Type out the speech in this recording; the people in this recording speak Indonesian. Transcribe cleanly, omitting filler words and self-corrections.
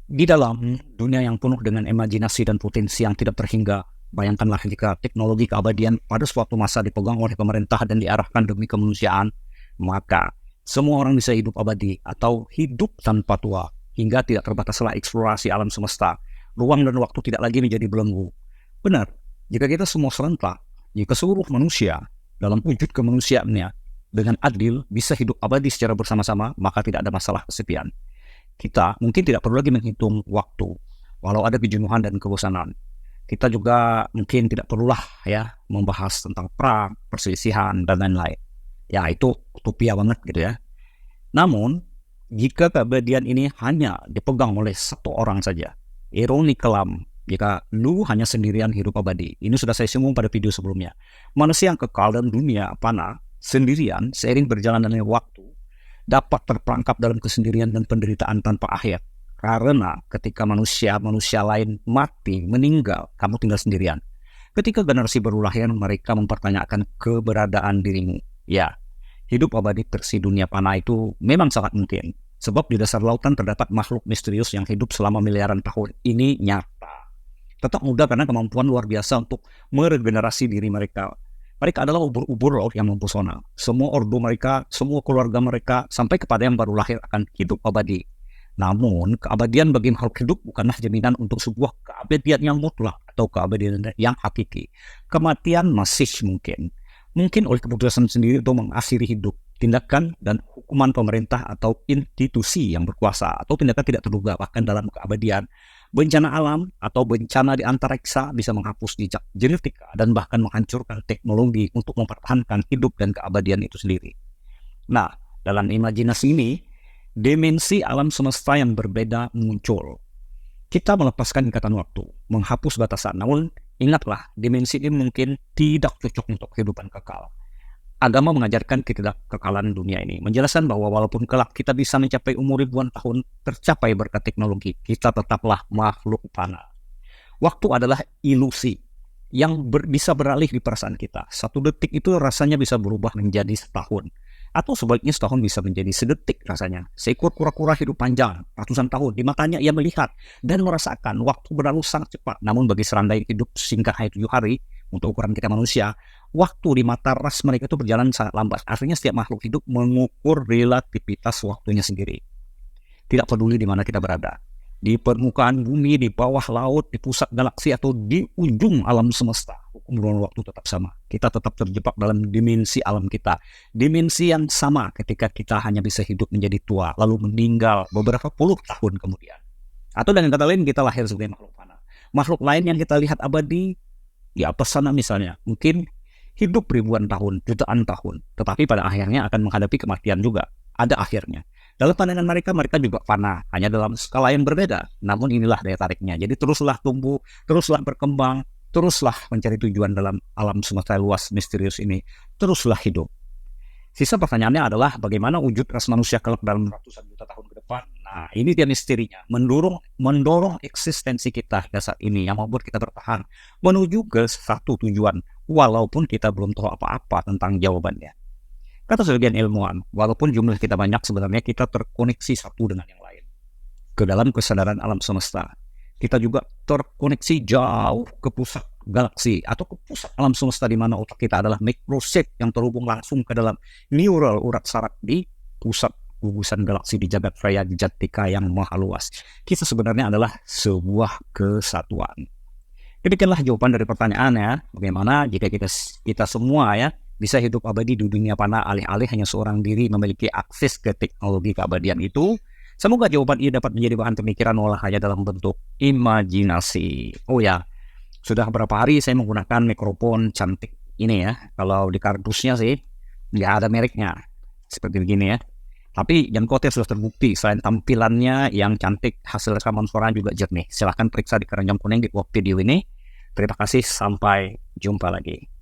Di dalam dunia yang penuh dengan imajinasi dan potensi yang tidak terhingga, bayangkanlah jika teknologi keabadian pada suatu masa dipegang oleh pemerintah dan diarahkan demi kemanusiaan, maka semua orang bisa hidup abadi atau hidup tanpa tua, hingga tidak terbataslah eksplorasi alam semesta. Ruang dan waktu tidak lagi menjadi belenggu. Benar, jika kita semua serentak, jika seluruh manusia dalam wujud kemanusiaannya dengan adil bisa hidup abadi secara bersama-sama, maka tidak ada masalah kesepian. Kita mungkin tidak perlu lagi menghitung waktu, walau ada kejenuhan dan kebosanan. Kita juga mungkin tidak perlulah ya membahas tentang perang, perselisihan, dan lain-lain. Ya itu utopia banget gitu ya. Namun, jika keabadian ini hanya dipegang oleh satu orang saja, ironi kelam jika lu hanya sendirian hidup abadi. Ini sudah saya singgung pada video sebelumnya. Manusia yang kekal dalam dunia panah, sendirian, seiring berjalannya waktu, dapat terperangkap dalam kesendirian dan penderitaan tanpa akhir. Karena ketika manusia lain mati, meninggal, kamu tinggal sendirian. Ketika generasi baru lahir, mereka mempertanyakan keberadaan dirimu. Ya, hidup abadi versi dunia panah itu memang sangat mungkin. Sebab di dasar lautan terdapat makhluk misterius yang hidup selama miliaran tahun. Ini nyata. Tetap muda karena kemampuan luar biasa untuk meregenerasi diri mereka. Mereka adalah ubur-ubur laut yang mempesona. Semua ordo mereka, semua keluarga mereka, sampai kepada yang baru lahir akan hidup abadi. Namun, keabadian bagi makhluk hidup bukanlah jaminan untuk sebuah keabadian yang mutlak atau keabadian yang hakiki. Kematian masih mungkin. Mungkin oleh keputusan sendiri untuk mengakhiri hidup, tindakan dan hukuman pemerintah atau institusi yang berkuasa, atau tindakan tidak terduga bahkan dalam keabadian. Bencana alam atau bencana di antariksa bisa menghapus jejak genetika dan bahkan menghancurkan teknologi untuk mempertahankan hidup dan keabadian itu sendiri. Nah, dalam imajinasi ini, dimensi alam semesta yang berbeda muncul. Kita melepaskan ikatan waktu, menghapus batasan. Namun, ingatlah, dimensi ini mungkin tidak cocok untuk kehidupan kekal. Agama mengajarkan kekekalan dunia ini, menjelaskan bahwa walaupun kelak kita bisa mencapai umur ribuan tahun, tercapai berkat teknologi, kita tetaplah makhluk fana. Waktu adalah ilusi yang bisa beralih di perasaan kita. Satu detik itu rasanya bisa berubah menjadi setahun. Atau sebaliknya setahun bisa menjadi sedetik rasanya. Seekor kura-kura hidup panjang, ratusan tahun. Di matanya ia melihat dan merasakan waktu berlalu sangat cepat. Namun bagi serandai hidup singkat hanya 7 hari, untuk ukuran kita manusia, waktu di mata ras mereka itu berjalan sangat lambat. Artinya setiap makhluk hidup mengukur relativitas waktunya sendiri. Tidak peduli di mana kita berada. Di permukaan bumi, di bawah laut, di pusat galaksi, atau di ujung alam semesta. Hukum ruang waktu tetap sama. Kita tetap terjebak dalam dimensi alam kita. Dimensi yang sama ketika kita hanya bisa hidup menjadi tua, lalu meninggal beberapa puluh tahun kemudian. Atau dengan kata lain, kita lahir sebagai makhluk fana. Makhluk lain yang kita lihat abadi, di atas sana misalnya, mungkin hidup ribuan tahun, jutaan tahun, tetapi pada akhirnya akan menghadapi kematian juga. Ada akhirnya. Dalam pandangan mereka, mereka juga fana, hanya dalam skala yang berbeda. Namun inilah daya tariknya. Jadi teruslah tumbuh, teruslah berkembang, teruslah mencari tujuan dalam alam semesta luas misterius ini. Teruslah hidup. Sisa pertanyaannya adalah bagaimana wujud ras manusia kelak dalam ratusan juta tahun ke depan. Nah, ini dia misterinya. Mendorong eksistensi kita saat ini yang membuat kita bertahan menuju ke satu tujuan, walaupun kita belum tahu apa-apa tentang jawabannya. Kata sebagian ilmuwan, walaupun jumlah kita banyak, sebenarnya kita terkoneksi satu dengan yang lain. Ke dalam kesadaran alam semesta. Kita juga terkoneksi jauh ke pusat galaksi atau ke pusat alam semesta di mana otak kita adalah microchip yang terhubung langsung ke dalam neural urat saraf di pusat gugusan galaksi di jagat raya Jatika yang maha luas. Kita sebenarnya adalah sebuah kesatuan. Demikianlah jawaban dari pertanyaannya, bagaimana jika kita semua ya bisa hidup abadi di dunia panah alih-alih hanya seorang diri memiliki akses ke teknologi keabadian itu. Semoga jawaban ini dapat menjadi bahan pemikiran olah hanya dalam bentuk imajinasi. Oh ya, sudah beberapa hari saya menggunakan mikrofon cantik ini ya. Kalau di kardusnya sih nggak ada mereknya, seperti begini ya. Tapi jangan khawatir, sudah terbukti selain tampilannya yang cantik, hasil rekaman suara juga jernih. Silahkan periksa di keranjang kuning di bawah video ini. Terima kasih, sampai jumpa lagi.